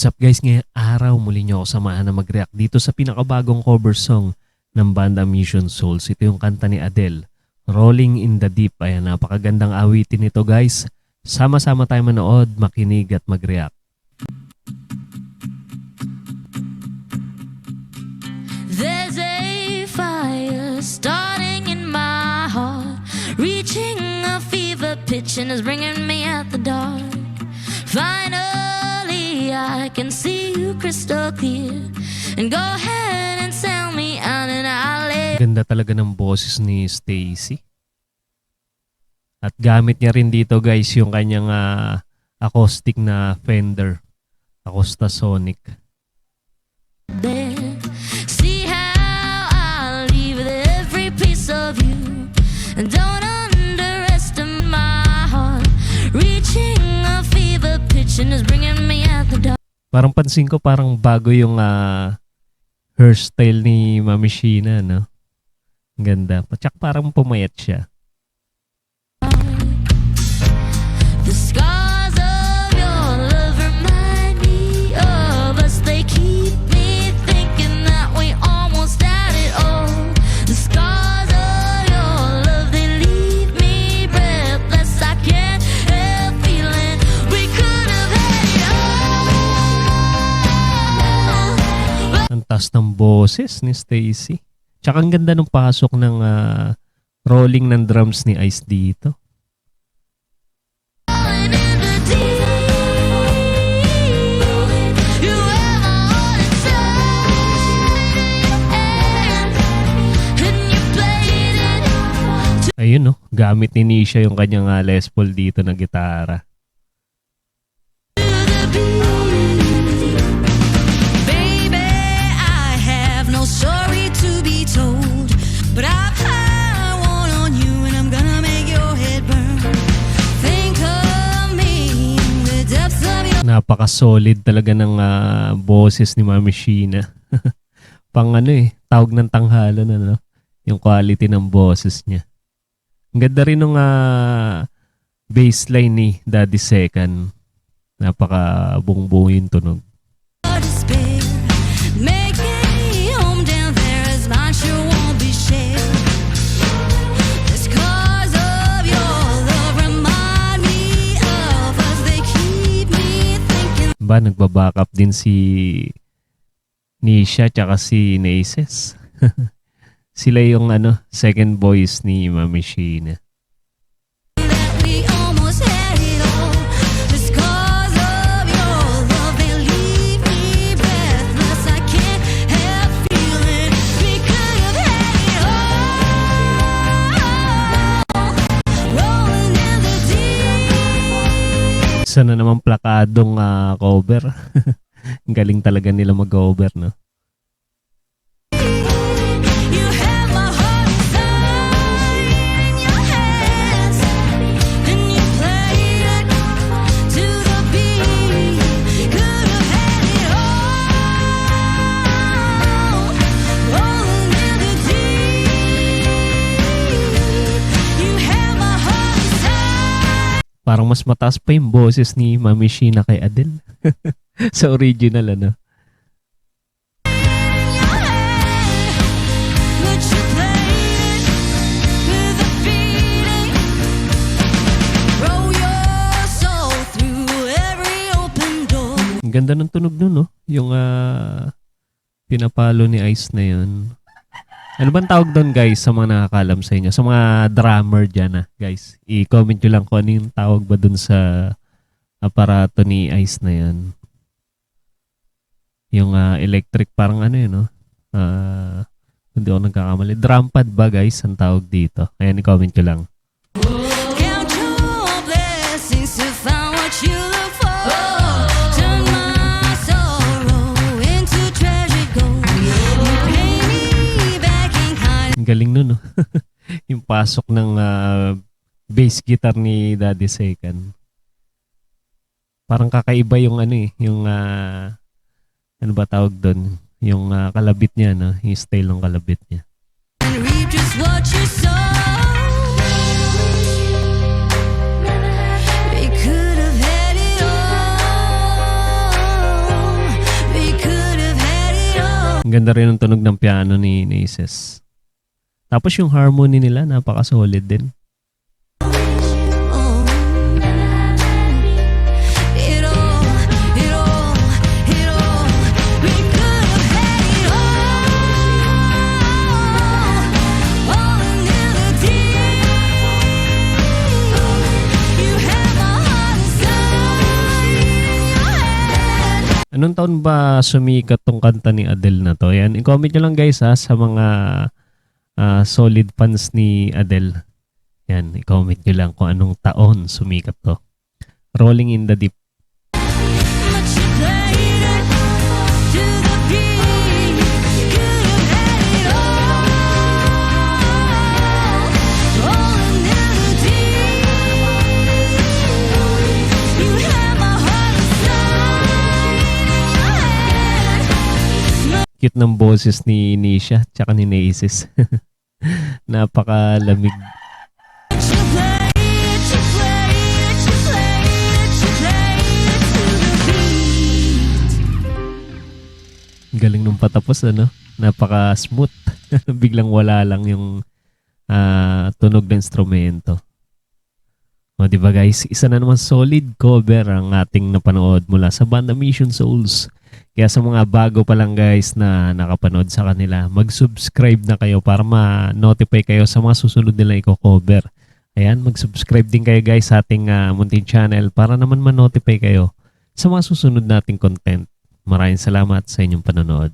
What's up guys, ngayong araw muli nyo ako samahan na mag-react dito sa pinakabagong cover song ng banda Mission Souls. Ito yung kanta ni Adele, Rolling in the Deep. Ayan, napakagandang awitin nito guys. Sama-sama tayo manood, makinig at mag-react. There's a fire starting in my heart, reaching a fever pitch and is bringing me at the dark. Finally I can see you crystal clear, and go ahead and sell me out and I'll lay. Ganda talaga ng boses ni Stacy. At gamit niya rin dito guys yung kanyang acoustic na Fender Acoustasonic. There. See how I leave with every piece of you, and don't underestimate my heart, reaching a fever pitch and is bringing me at the dark. Parang pansin ko parang bago yung hairstyle ni Mami Sheena, no? Ang ganda. Patsak parang pumayat siya. The scars of your love remind me of us. They keep me thinking that we almost had it all. The scars of your love, they leave me breathless. I can't help feeling we could have had it all. Ang taas ng boses ni Stacy. Tsaka ang ganda ng pasok ng rolling ng drums ni Ice dito. Falling in the deep. You have my heart inside, and you played it. Ayun no, gamit ni Nisha yung kanyang Les Paul dito na gitara. Baby, I have no story to be told, but I've had one on you and I'm gonna make your head burn. Think of me in the depths of your. Napaka-solid talaga ng boses ni Mami Sheena. Pang tawag ng tanghalan ano, yung quality ng boses niya. Ang ganda rin ng bassline ni Daddy Second. Napaka buong-buo yung tunog. Despair. Make me home down there as mine sure won't be shared. The scars of your love remind me of us. They keep me thinking. Ba, nagbaback up din si Nisha tsaka si Naces. Sila yung second voice ni Mami Sheena. That we almost had it all. The scars of your love, they leave me breathless. I can't help feeling we could have had it all. Rolling in the deep. Isa na naman plakadong cover. Ang galing talaga nila mag-cover, no? You have my heart inside in your hands, and you played it to the beat. Could have had it all. Rolling in the deep. You have my heart inside. Parang mas mataas pa yung boses ni Mami Sheena kay Adele. Sa original, ano? But you played it with a beating. Roll your soul through every open door. Ang ganda ng tunog nun, no? Yung pinapalo ni Ice na yun. Ano bang tawag doon, guys, sa mga nakakalam sa inyo? Sa mga drummer dyan, guys. I-comment nyo lang kung ano yung tawag ba doon sa aparato ni Ice na yan. Yung electric, parang no? Hindi ako nagkakamali. Drum pad ba, guys, ang tawag dito? Ayan, i-comment nyo lang. Count your blessings to find what you look for. Turn my sorrow into treasured gold. You pay me back in kind. Ang galing nun, no? Yung pasok ng bass guitar ni Daddy Second. Parang kakaiba yung yung ano ba tawag doon? Yung kalabit niya, no? Yung style ng kalabit niya. And reap just what you sow. We could have had it all. Ang ganda rin ng tunog ng piano ni Aces. Tapos yung harmony nila, napaka-solid din. Anong taon ba sumikat tong kanta ni Adele na to? Yan, i-comment nyo lang guys ha, sa mga solid fans ni Adele. Yan, i-comment nyo lang kung anong taon sumikat to. Rolling in the Deep. Cute ng boses ni Nisha tsaka ni Aces. Napakalamig. Galing nung patapos ano. Napaka-smooth. Biglang wala lang yung tunog ng instrumento. O diba guys, isa na naman solid cover ang ating napanood mula sa banda Mission Souls. Kaya sa mga bago pa lang guys na nakapanood sa kanila, mag-subscribe na kayo para ma-notify kayo sa mga susunod nila i-cover. Ayan, mag-subscribe din kayo guys sa ating munting channel para naman ma-notify kayo sa mga susunod nating content. Maraming salamat sa inyong panonood.